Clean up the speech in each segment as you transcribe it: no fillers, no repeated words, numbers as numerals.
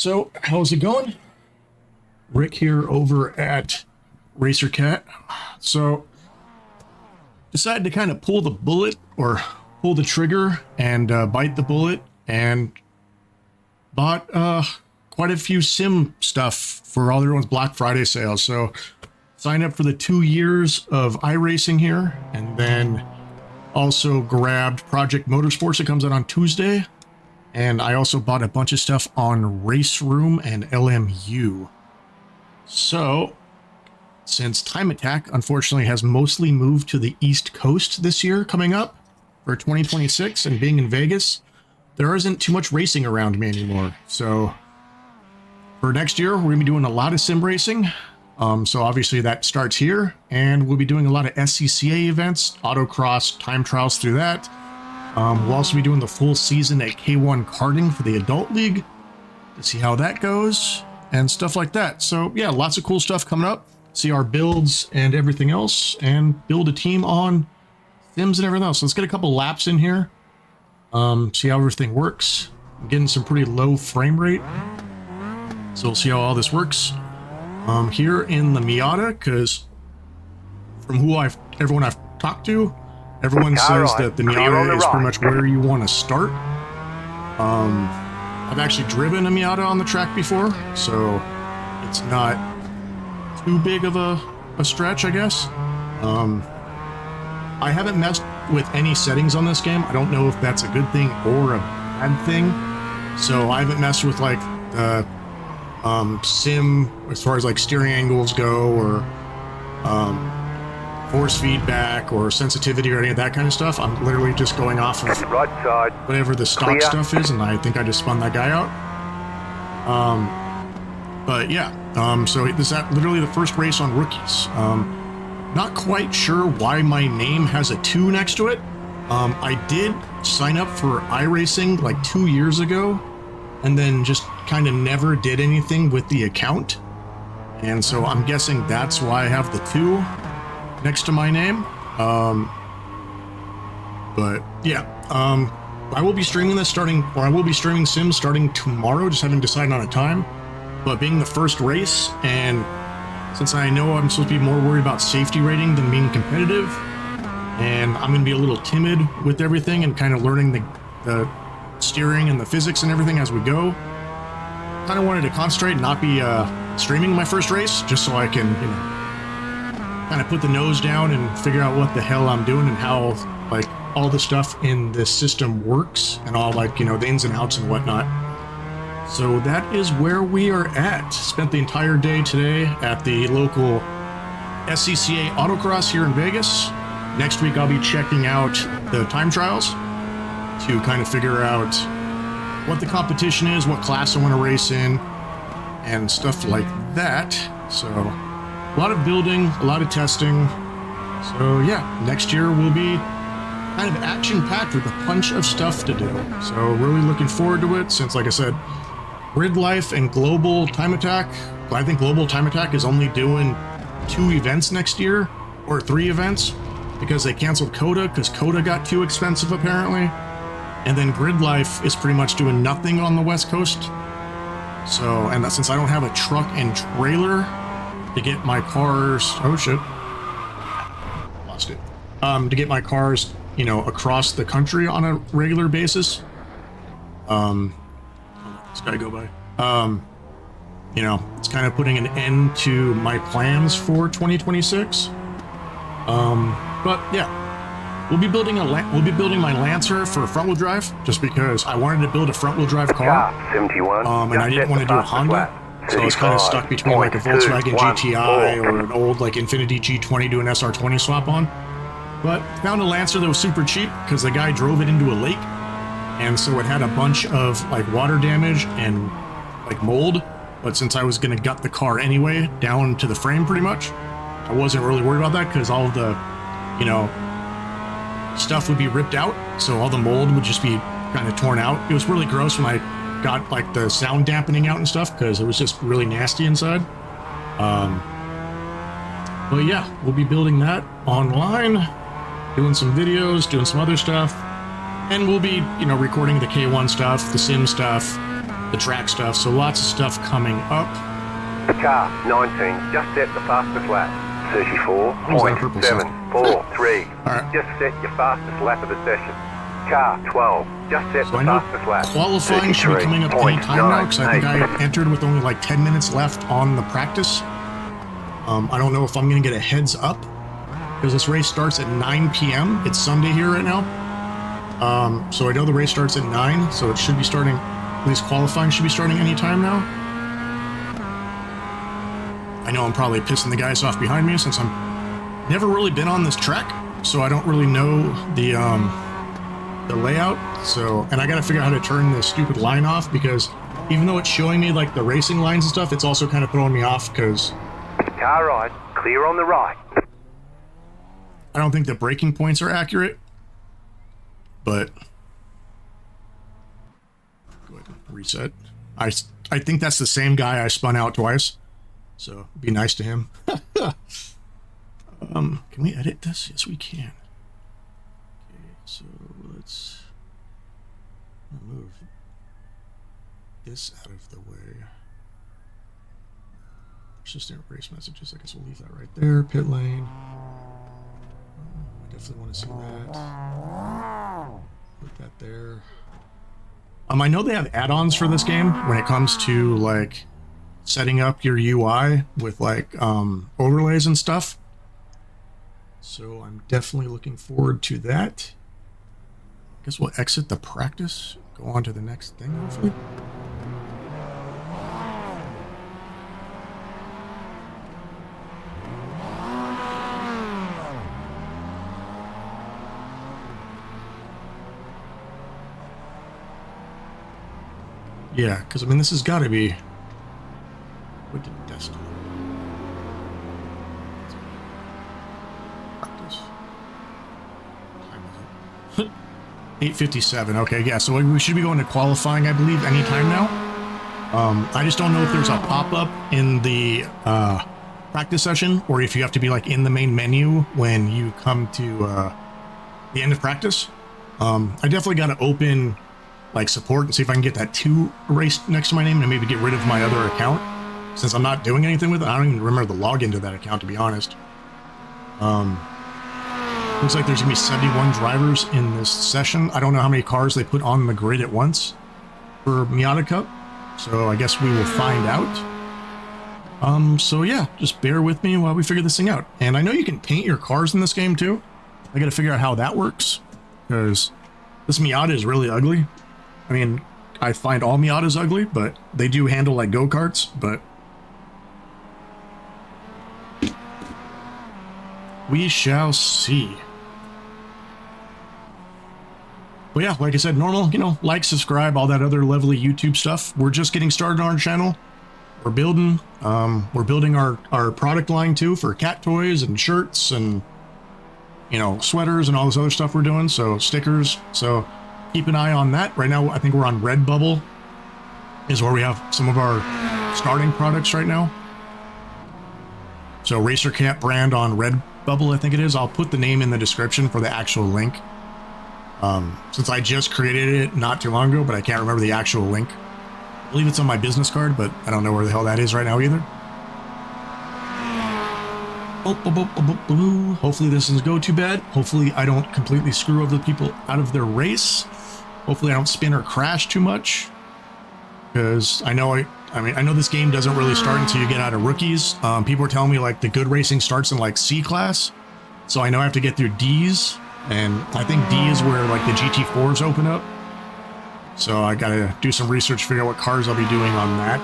So, how's it going? Rick here over at RacerCat. So, decided to kind of pull the bullet or pull the trigger and bite the bullet and bought quite a few sim stuff for all everyone's Black Friday sales. So, signed up for the 2 years of iRacing here, and then also grabbed Project Motorsports that comes out on Tuesday. And I also bought a bunch of stuff on Race Room and LMU. So, since Time Attack, unfortunately, has mostly moved to the East Coast this year coming up for 2026 and being in Vegas, there isn't too much racing around me anymore. So, for next year, we're going to be doing a lot of sim racing. So obviously that starts here, and we'll be doing a lot of SCCA events, autocross, time trials through that. We'll also be doing the full season at K1 karting for the adult league to see how that goes and stuff like that. So yeah, lots of cool stuff coming up. See our builds and everything else, and build a team on Sims and everything else. So let's get a couple laps in here. See how everything works. I'm getting some pretty low frame rate, so we'll see how all this works. Here in the Miata, because from everyone I've talked to, everyone says that the Miata is pretty much where you want to start. I've actually driven a Miata on the track before, so it's not too big of a stretch, I guess. I haven't messed with any settings on this game. I don't know if that's a good thing or a bad thing. So I haven't messed with like the sim as far as like steering angles go, or force feedback or sensitivity or any of that kind of stuff. I'm literally just going off of right side, whatever the stock clear stuff is, and I think I just spun that guy out. But yeah, so this is literally the first race on rookies. Not quite sure why my name has a 2 next to it. I did sign up for iRacing like 2 years ago, and then just kind of never did anything with the account. And so I'm guessing that's why I have the 2 next to my name. But yeah, I will be streaming this I will be streaming Sims starting tomorrow, just haven't decided on a time. But being the first race, and since I know I'm supposed to be more worried about safety rating than being competitive, and I'm going to be a little timid with everything and kind of learning the steering and the physics and everything as we go, kind of wanted to concentrate and not be streaming my first race, just so I can, you know, kind of put the nose down and figure out what the hell I'm doing and how, like, all the stuff in this system works and all, like, you know, the ins and outs and whatnot. So that is where we are at. Spent the entire day today at the local SCCA autocross here in Vegas. Next week I'll be checking out the time trials to kind of figure out what the competition is, what class I want to race in, and stuff like that. So a lot of building, a lot of testing. So yeah, next year will be kind of action-packed with a bunch of stuff to do. So really looking forward to it, since, like I said, Grid Life and Global Time Attack, I think Global Time Attack is only doing 2 events next year, or 3 events, because they canceled Coda, because Coda got too expensive apparently. And then Grid Life is pretty much doing nothing on the West Coast. So, and since I don't have a truck and trailer to get my cars, oh shit, lost it, to get my cars, you know, across the country on a regular basis, this guy go by, you know, it's kind of putting an end to my plans for 2026. But yeah, we'll be building my Lancer for front wheel drive, just because I wanted to build a front wheel drive car, 71, and I didn't want to do a Honda, so I was kind of stuck between like a Volkswagen GTI or an old like Infiniti G20 to an SR20 swap on. But found a Lancer that was super cheap because the guy drove it into a lake, and so it had a bunch of like water damage and like mold. But since I was gonna gut the car anyway, down to the frame pretty much, I wasn't really worried about that, because all of the, you know, stuff would be ripped out, so all the mold would just be kind of torn out. It was really gross when I got like the sound dampening out and stuff, because it was just really nasty inside. But yeah, we'll be building that online, doing some videos, doing some other stuff, and we'll be, you know, recording the K1 stuff, the sim stuff, the track stuff. So lots of stuff coming up. Car 19, just set the fastest lap. 34.743. Alright. Just set your fastest lap of the session. Car 12, just set So the I know fastest lap. qualifying should be coming up any time now, because I think I entered with only like 10 minutes left on the practice. I don't know if I'm going to get a heads up, because this race starts at 9 p.m. It's Sunday here right now. So I know the race starts at 9, so it should be starting, at least qualifying should be starting any time now. I know I'm probably pissing the guys off behind me, since I'm never really been on this track, so I don't really know the layout. So, and I gotta figure out how to turn this stupid line off, because even though it's showing me like the racing lines and stuff, it's also kind of throwing me off, because car right, clear on the right. I don't think the braking points are accurate. But go ahead and reset. I think that's the same guy I spun out twice, so be nice to him. Can we edit this? Yes, we can. Okay, so let's remove this out of the way. Persistent race messages. I guess we'll leave that right there. Pit lane. I definitely want to see that. Put that there. I know they have add-ons for this game when it comes to like setting up your UI with like overlays and stuff. So I'm definitely looking forward to that. I guess we'll exit the practice, go on to the next thing, hopefully. Yeah, because I mean, this has got to be. What did desktop? Practice. Time is it? 8:57. Okay, yeah. So we should be going to qualifying, I believe, anytime now. I just don't know if there's a pop-up in the practice session, or if you have to be like in the main menu when you come to the end of practice. I definitely got to open like support and see if I can get that 2 erased next to my name and maybe get rid of my other account, since I'm not doing anything with it. I don't even remember the login to that account, to be honest. Looks like there's gonna be 71 drivers in this session. I don't know how many cars they put on the grid at once for Miata Cup, so I guess we will find out. So yeah, just bear with me while we figure this thing out. And I know you can paint your cars in this game too. I gotta figure out how that works, because this Miata is really ugly. I mean, I find all Miatas ugly, but they do handle like go-karts, but we shall see. But yeah, like I said, normal, you know, like, subscribe, all that other lovely YouTube stuff. We're just getting started on our channel. We're building our product line too, for cat toys and shirts and, you know, sweaters and all this other stuff we're doing. So stickers. So keep an eye on that. Right now, I think we're on Redbubble, is where we have some of our starting products right now. So RacerCat brand on Redbubble, I think it is. I'll put the name in the description for the actual link. Since I just created it not too long ago, but I can't remember the actual link. I believe it's on my business card, but I don't know where the hell that is right now either. Hopefully this doesn't go too bad. Hopefully I don't completely screw other people out of their race. Hopefully I don't spin or crash too much, because I know I know this game doesn't really start until you get out of rookies. People are telling me like the good racing starts in like C class, so I know I have to get through D's, and I think D is where like the GT4s open up. So I gotta do some research, figure out what cars I'll be doing on that.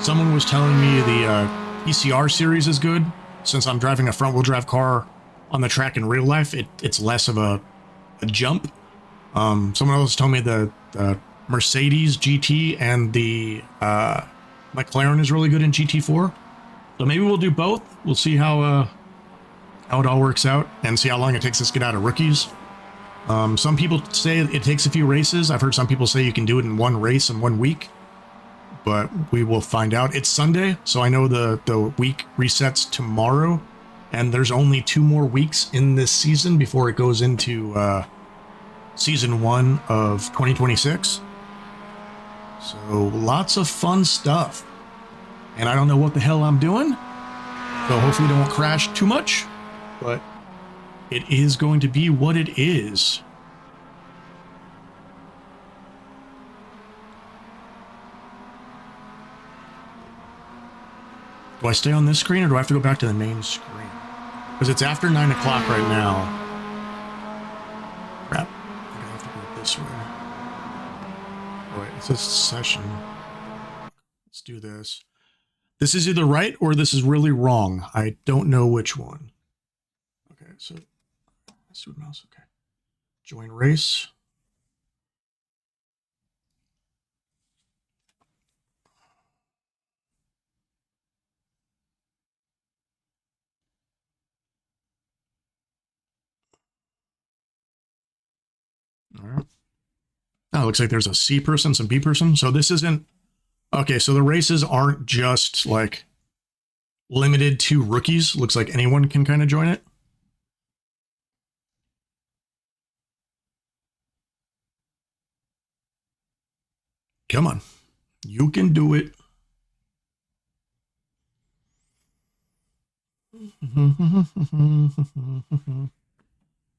Someone was telling me the ECR series is good. Since I'm driving a front-wheel drive car on the track in real life, it's less of a jump. Someone else told me the Mercedes GT and the McLaren is really good in GT4. So maybe we'll do both. We'll see how it all works out, and see how long it takes us to get out of rookies. Some people say it takes a few races. I've heard some people say you can do it in one race in 1 week, but we will find out. It's Sunday, so I know the week resets tomorrow, and there's only 2 more weeks in this season before it goes into season 1 of 2026. So lots of fun stuff. And I don't know what the hell I'm doing. So hopefully it won't crash too much. But it is going to be what it is. Do I stay on this screen or do I have to go back to the main screen? Because it's after 9 o'clock right now. Crap. I think I have to go this way. Oh, wait, it says session. Let's do this. This is either right or this is really wrong. I don't know which one. Okay, so let's do a mouse. Okay. Join race. All right. Oh, it looks like there's a C person, some B person. So this isn't... Okay, so the races aren't just, like, limited to rookies. Looks like anyone can kind of join it. Come on. You can do it.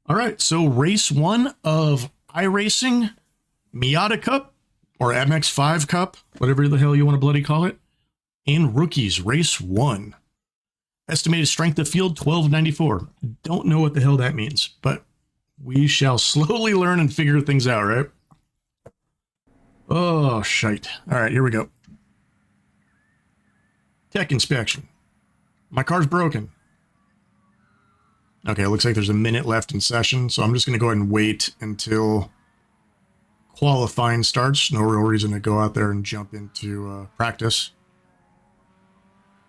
All right, so race 1 of iRacing Miata Cup, or MX-5 Cup, whatever the hell you want to bloody call it, in rookies, race 1. Estimated strength of field, 1294. Don't know what the hell that means, but we shall slowly learn and figure things out, right? Oh, shite. All right, here we go. Tech inspection. My car's broken. Okay, it looks like there's a minute left in session, so I'm just going to go ahead and wait until qualifying starts. No real reason to go out there and jump into practice.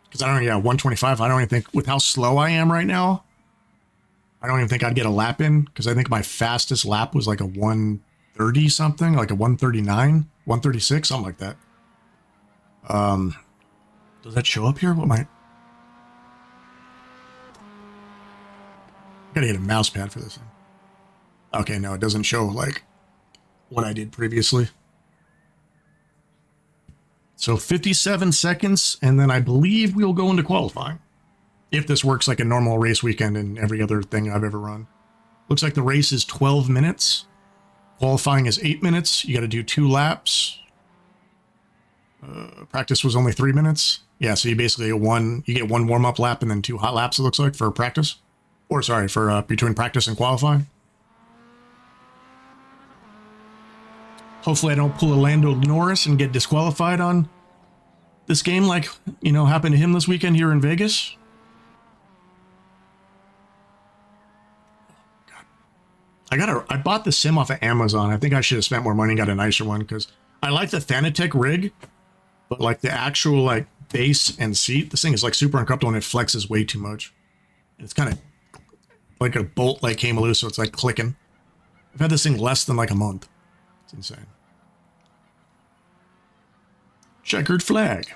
Because I don't, yeah, 125, I don't even think, with how slow I am right now, I don't even think I'd get a lap in, because I think my fastest lap was like a 130 something, like a 139, 136, something like that. Does that show up here? What am I... Gotta get a mouse pad for this thing. Okay, no, it doesn't show, like, what I did previously. So 57 seconds, and then I believe we'll go into qualifying. If this works like a normal race weekend and every other thing I've ever run. Looks like the race is 12 minutes. Qualifying is 8 minutes. You gotta do 2 laps. Practice was only 3 minutes. Yeah, so you basically get one warm-up lap and then 2 hot laps, it looks like, for practice. Or, sorry, for between practice and qualifying. Hopefully I don't pull a Lando Norris and get disqualified on this game like, you know, happened to him this weekend here in Vegas. God. I bought the sim off of Amazon. I think I should have spent more money and got a nicer one because I like the Fanatec rig, but like the actual like base and seat, this thing is like super uncomfortable and it flexes way too much. It's kind of like a bolt like came loose, so it's like clicking. I've had this thing less than like a month. It's insane. Checkered flag.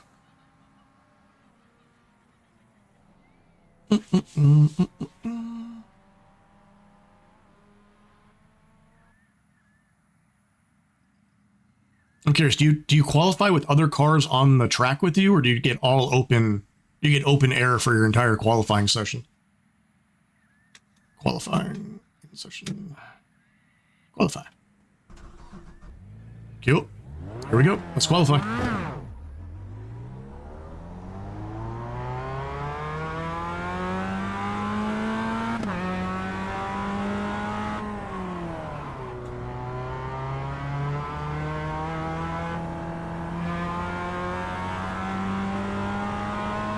I'm curious, do you qualify with other cars on the track with you, or do you get all open? You get open air for your entire qualifying session. Qualifying session. Qualify. Cool. Here we go. Let's qualify.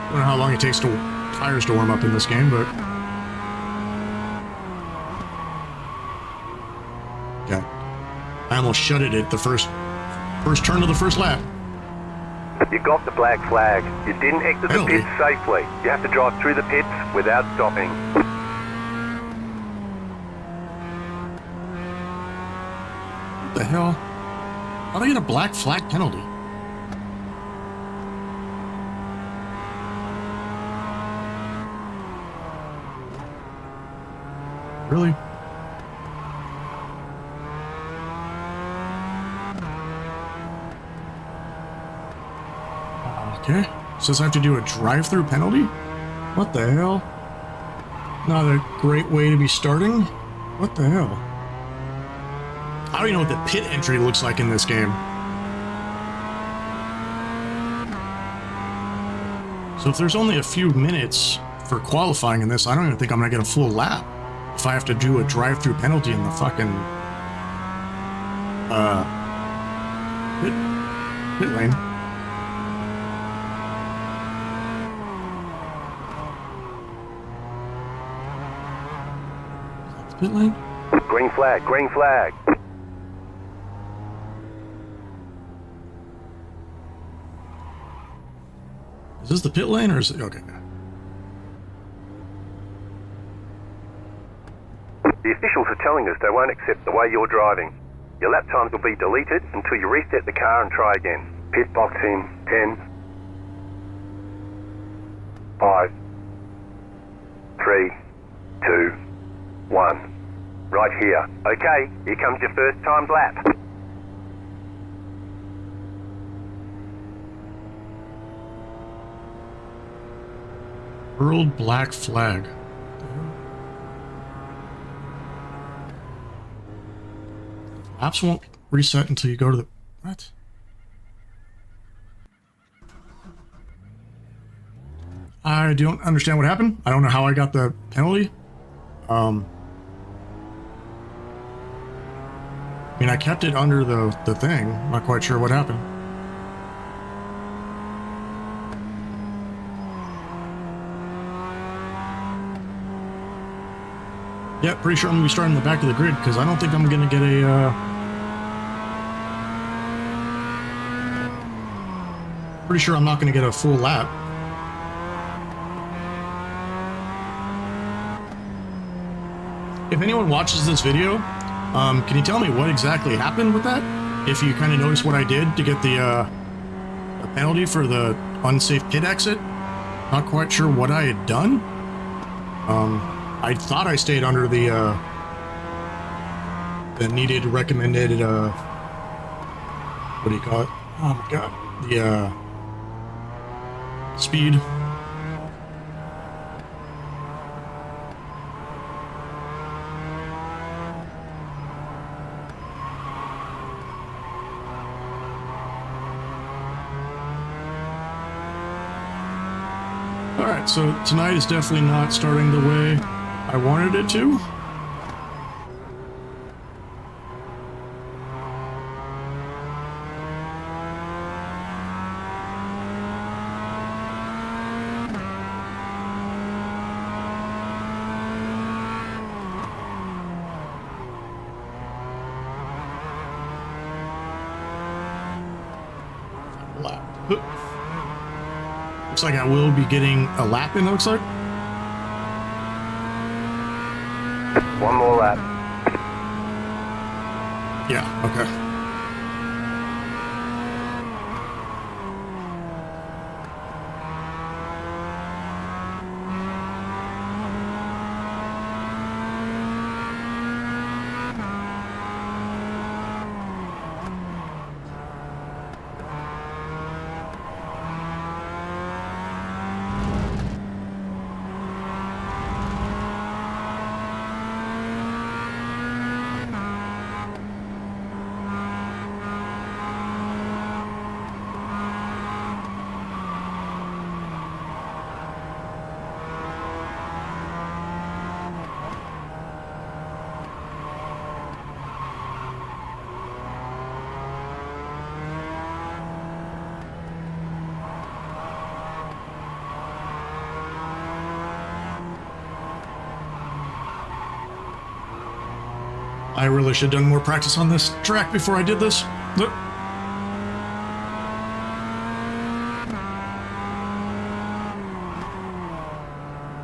I don't know how long it takes tires to warm up in this game, but yeah, I almost shutted it the first turn of the first lap. You got the black flag. You didn't exit the pits safely. You have to drive through the pits without stopping. What the hell? How do I get a black flag penalty? Really? Okay. Says I have to do a drive-through penalty? What the hell? Not a great way to be starting. What the hell? I don't even know what the pit entry looks like in this game. So if there's only a few minutes for qualifying in this, I don't even think I'm gonna get a full lap if I have to do a drive-through penalty in the fucking pit lane. Pit lane? Green flag, green flag. Is this the pit lane or is it okay? The officials are telling us they won't accept the way you're driving. Your lap times will be deleted until you reset the car and try again. Pit box in 10, 5, 3, 2, 1. Right here. Okay, here comes your first timed lap. World black flag. Apps won't reset until you go to the... What? I don't understand what happened. I don't know how I got the penalty. I mean, I kept it under the thing. I'm not quite sure what happened. Yeah, pretty sure I'm going to be starting in the back of the grid because I don't think I'm going to get a... Pretty sure I'm not going to get a full lap. If anyone watches this video, can you tell me what exactly happened with that? If you kind of notice what I did to get the penalty for the unsafe pit exit? Not quite sure what I had done. I thought I stayed under the needed recommended, what do you call it? Oh my god. The, speed. Alright, so tonight is definitely not starting the way I wanted it to. Looks like I will be getting a lap in, it looks like. One more lap. Yeah, okay. I really should have done more practice on this track before I did this.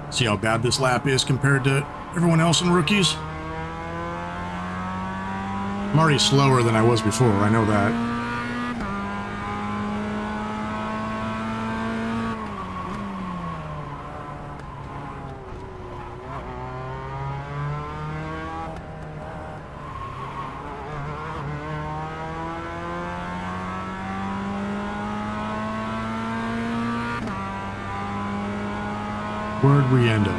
See how bad this lap is compared to everyone else in rookies? I'm already slower than I was before, I know that. Where'd we end up?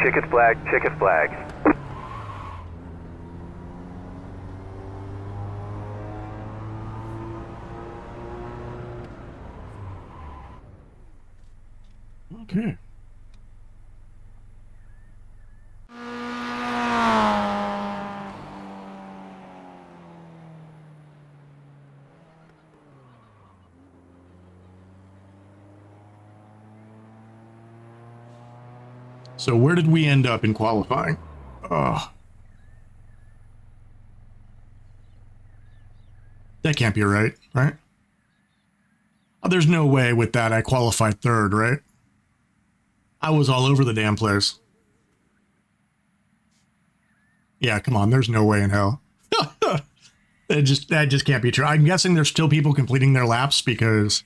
Checkered flag, checkered flag. Okay. So where did we end up in qualifying? That can't be right? Oh, there's no way with that I qualified third, right? I was all over the damn place. Yeah, come on, there's no way in hell. That just can't be true. I'm guessing there's still people completing their laps because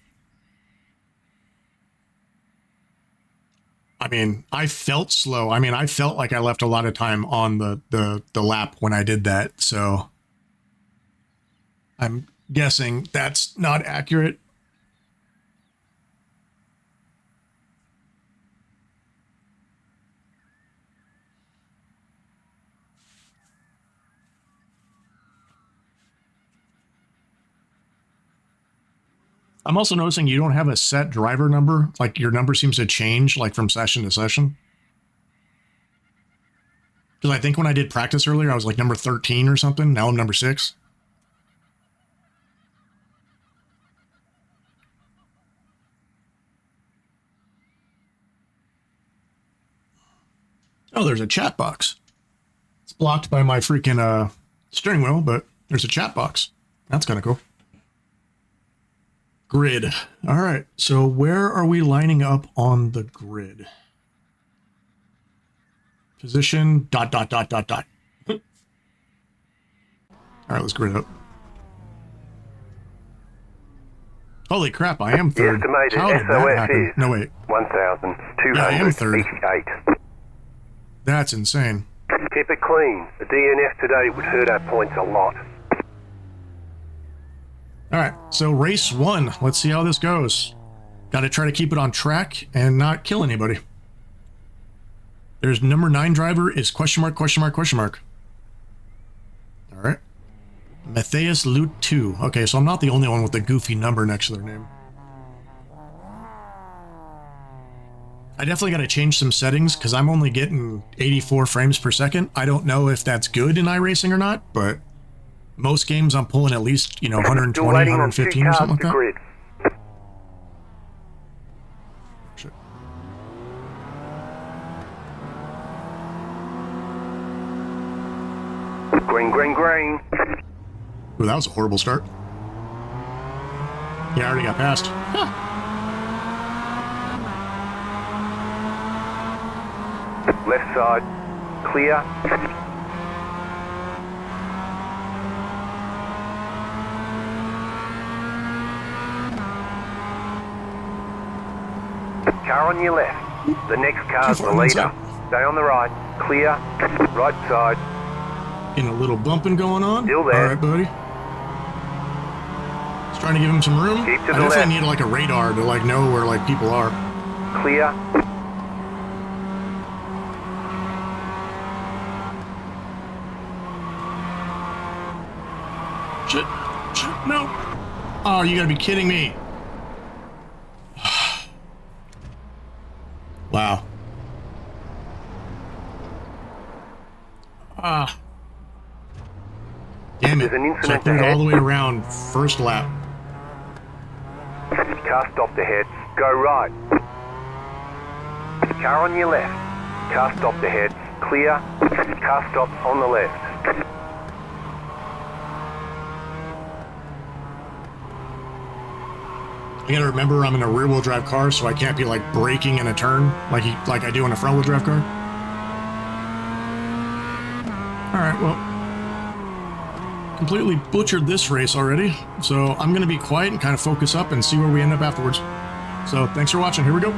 I mean, I felt slow. I mean, I felt like I left a lot of time on the lap when I did that. So I'm guessing that's not accurate. I'm also noticing you don't have a set driver number. Like your number seems to change like from session to session. Because I think when I did practice earlier, I was like number 13 or something. Now I'm number 6. Oh, there's a chat box. It's blocked by my freaking steering wheel, but there's a chat box. That's kind of cool. Grid. All right. So where are we lining up on the grid? Position ... All right, let's grid up. Holy crap, I am third. The estimated How did that SOS happen? is No, wait. 1,288. Yeah, I am third. That's insane. Keep it clean. The DNF today would hurt our points a lot. All right, so race 1. Let's see how this goes. Got to try to keep it on track and not kill anybody. There's number 9 driver is question mark. All right. Matthias Loot 2. Okay, so I'm not the only one with a goofy number next to their name. I definitely got to change some settings because I'm only getting 84 frames per second. I don't know if that's good in iRacing or not, but most games I'm pulling at least, 120, 115 or something like that. Grid. Shit. Green. Ooh, that was a horrible start. Yeah, I already got passed. Huh. Left side, clear. Car on your left. The next car's the leader. Stay on the right, clear. Right side. Getting a little bumping going on. Still there. All right, buddy. Just trying to give him some room. Keep to the I definitely left. need like a radar to like know where like people are. Clear. Shit, no. Oh, you gotta be kidding me. Wow. Ah. Damn it. There's an So I incident threw it ahead. all the way around first lap. Car stopped ahead. Go right. Car on your left. Car stopped ahead. Clear. Car stopped on the left. I gotta remember I'm in a rear-wheel drive car, so I can't be like braking in a turn like I do in a front-wheel drive car. All right, well, completely butchered this race already, so I'm gonna be quiet and kind of focus up and see where we end up afterwards. So thanks for watching. Here we go.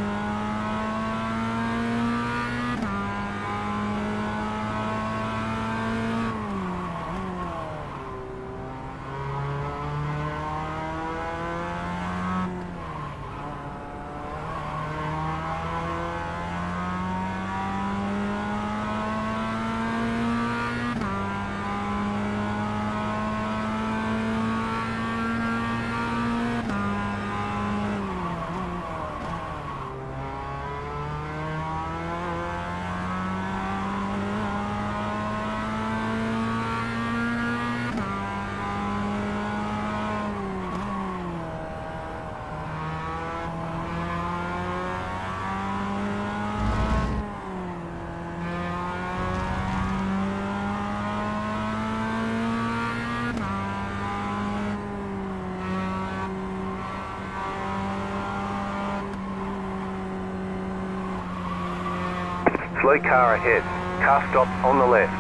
Slow car ahead. Car stops on the left.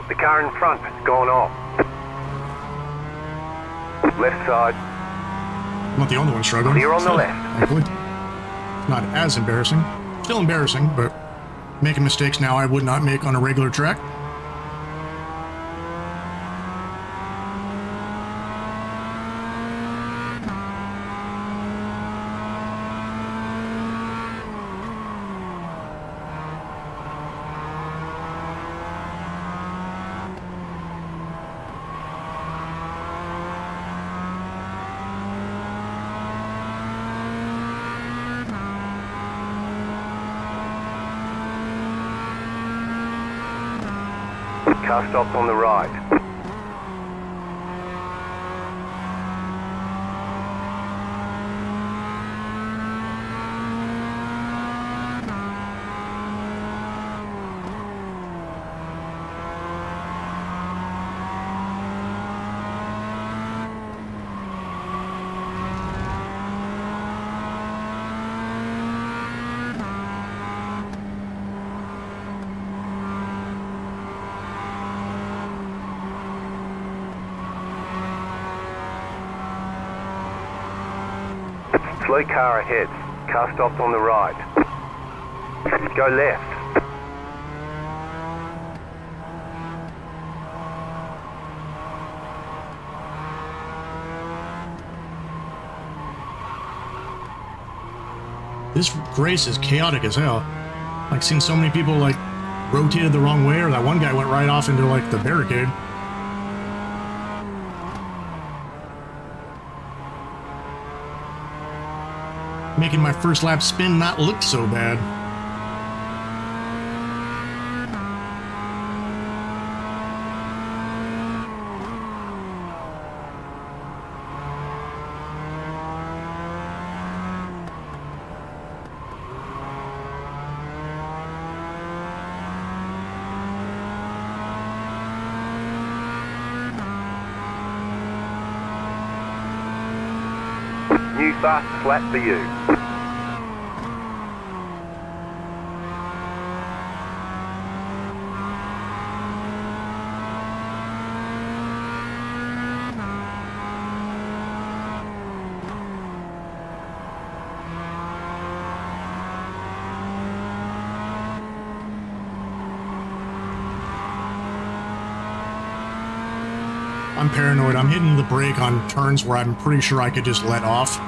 The car in front has gone off. Left side. I'm not the only one struggling. Clear on the So, left. thankfully. Not as embarrassing. Still embarrassing, but making mistakes now I would not make on a regular track. Car stops on the right. Slow car ahead. Car stops on the right. Go left. This race is chaotic as hell. Like, seen so many people, like, rotated the wrong way, or that one guy went right off into, like, the barricade. Making my first lap spin not look so bad. New fast lap for you. I'm paranoid. I'm hitting the brake on turns where I'm pretty sure I could just let off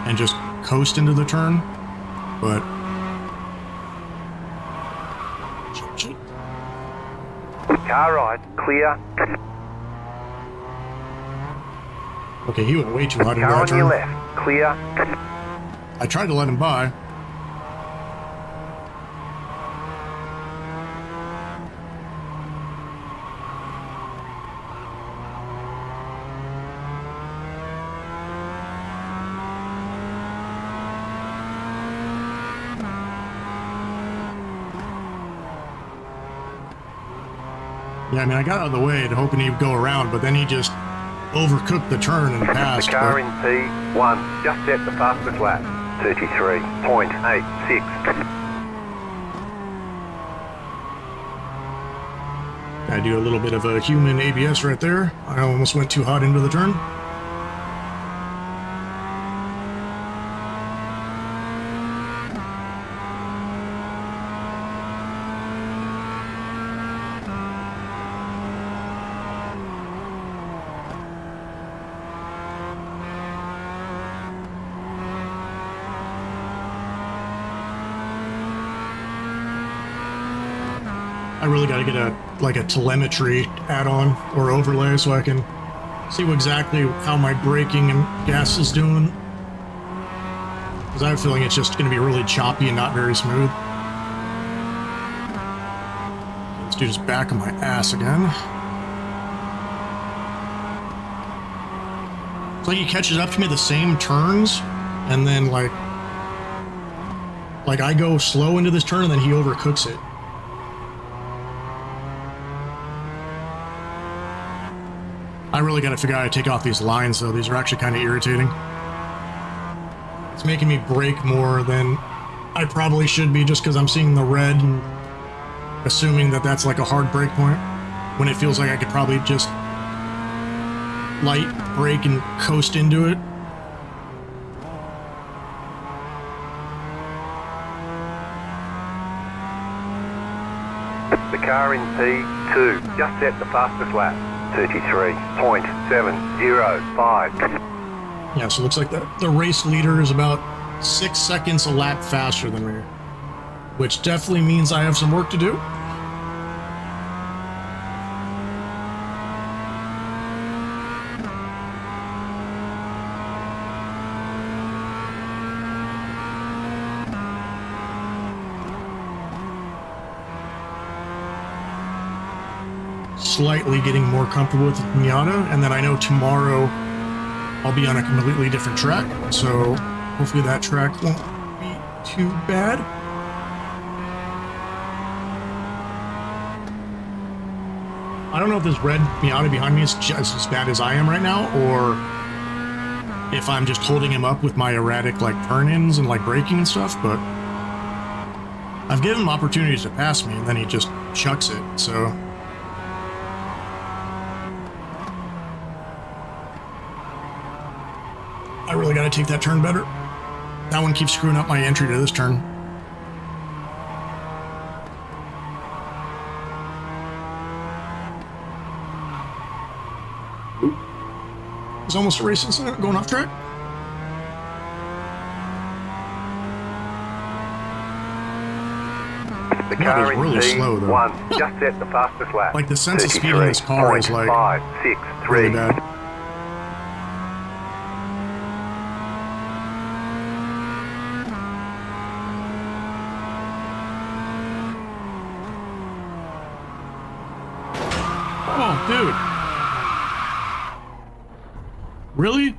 and just coast into the turn, but shit. Car right, clear. Okay, he went way too hot into Car that on your turn. left, clear. I tried to let him by. Yeah, I mean, I got out of the way to hoping he'd go around, but then he just overcooked the turn and passed. The car but in P1 just set the fastest lap. 33.86. I do a little bit of a human ABS right there. I almost went too hot into the turn. I really got to get a telemetry add-on or overlay so I can see exactly how my braking and gas is doing. Because I have a feeling it's just going to be really choppy and not very smooth. Let's do just back of my ass again. It's like he catches up to me the same turns, and then like Like, I go slow into this turn and then he overcooks it. I really got to figure out how to take off these lines, though. These are actually kind of irritating. It's making me brake more than I probably should be, just because I'm seeing the red and assuming that that's like a hard brake point, when it feels like I could probably just light brake and coast into it. The car in P2 just set the fastest lap. 33.705. Yeah, so it looks like the race leader is about 6 seconds a lap faster than me, which definitely means I have some work to do. Slightly getting more comfortable with Miata, and then I know tomorrow I'll be on a completely different track, so hopefully that track won't be too bad. I don't know if this red Miata behind me is just as bad as I am right now, or if I'm just holding him up with my erratic like turn-ins and like braking and stuff, but I've given him opportunities to pass me and then he just chucks it, so I really got to take that turn better. That one keeps screwing up my entry to this turn. Oop. There's almost a race incident going off track. The car in really slow, though. P1 just set the fastest lap. Like the sense of speed in this car is like 563. really bad. Oh, dude. Really?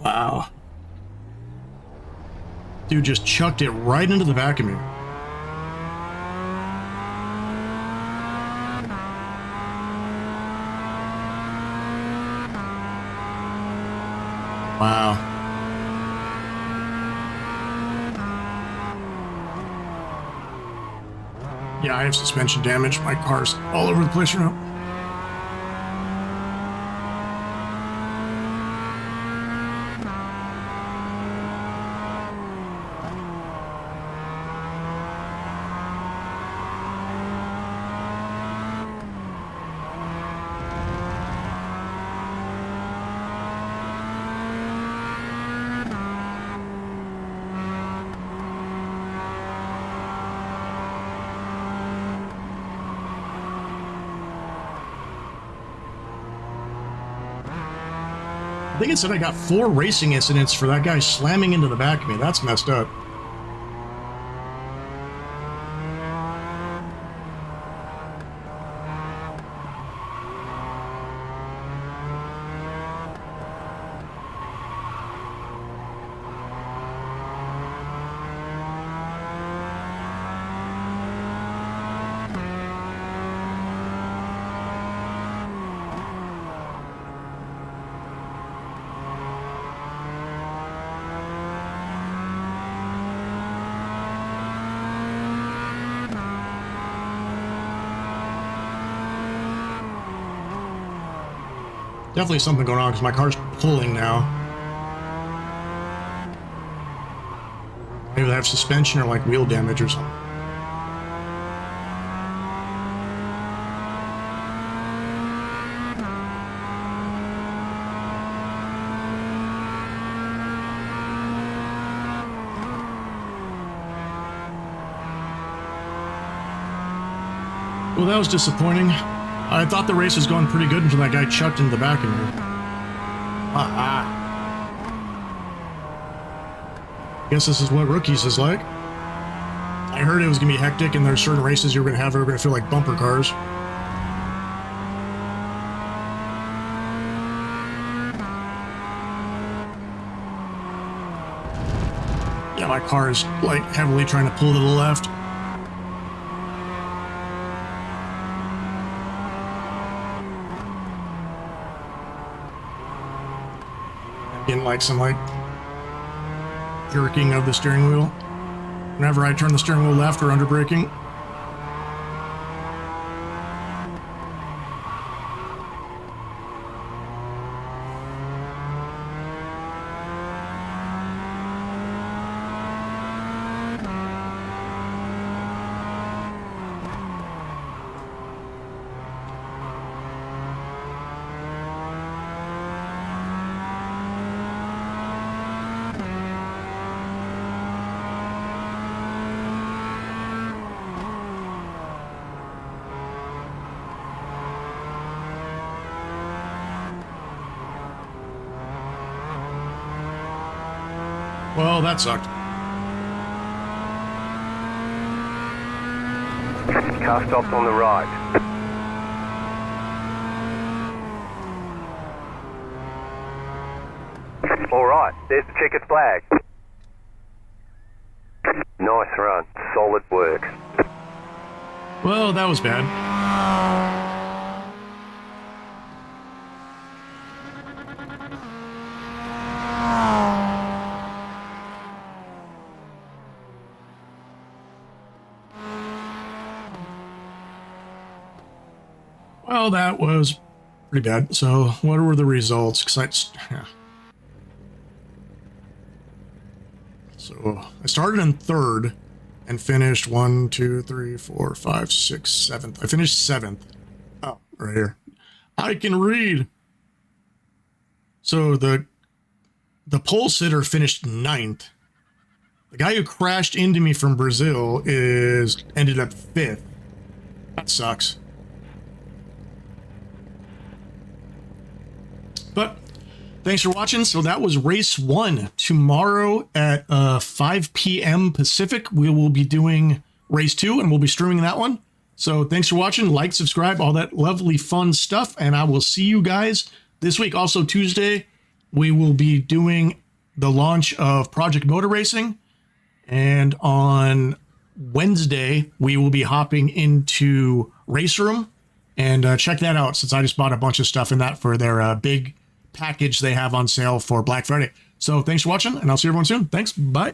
Wow. Dude just chucked it right into the back of me. Wow. Yeah, I have suspension damage. My car's all over the place right now. I think it said I got 4 racing incidents for that guy slamming into the back of me. That's messed up. Definitely something going on because my car's pulling now. Maybe I have suspension or like wheel damage or something. Well, that was disappointing. I thought the race was going pretty good until that guy chucked into the back of me. Guess this is what rookies is like. I heard it was going to be hectic and there's certain races you're going to have that are going to feel like bumper cars. Yeah, my car is like heavily trying to pull to the left. I'm getting like some like jerking of the steering wheel whenever I turn the steering wheel left or under braking. Well, that sucked. Car stopped on the right. All right, there's the checkered flag. Nice run. Solid work. Well, that was bad. Well, that was pretty bad. So, what were the results? So, I started in third and finished 1, 2, 3, 4, 5, 6, 7th. I finished 7th. Oh, right here. I can read. So, the pole sitter finished 9th. The guy who crashed into me from Brazil ended up 5th. That sucks. But thanks for watching. So that was race 1. Tomorrow at 5 p.m. Pacific, we will be doing race 2, and we'll be streaming that one. So thanks for watching. Like, subscribe, all that lovely fun stuff, and I will see you guys this week. Also Tuesday, we will be doing the launch of Project Motor Racing, and on Wednesday, we will be hopping into Race Room, and check that out, since I just bought a bunch of stuff in that for their big package they have on sale for Black Friday. So thanks for watching, and I'll see everyone soon. Thanks. Bye.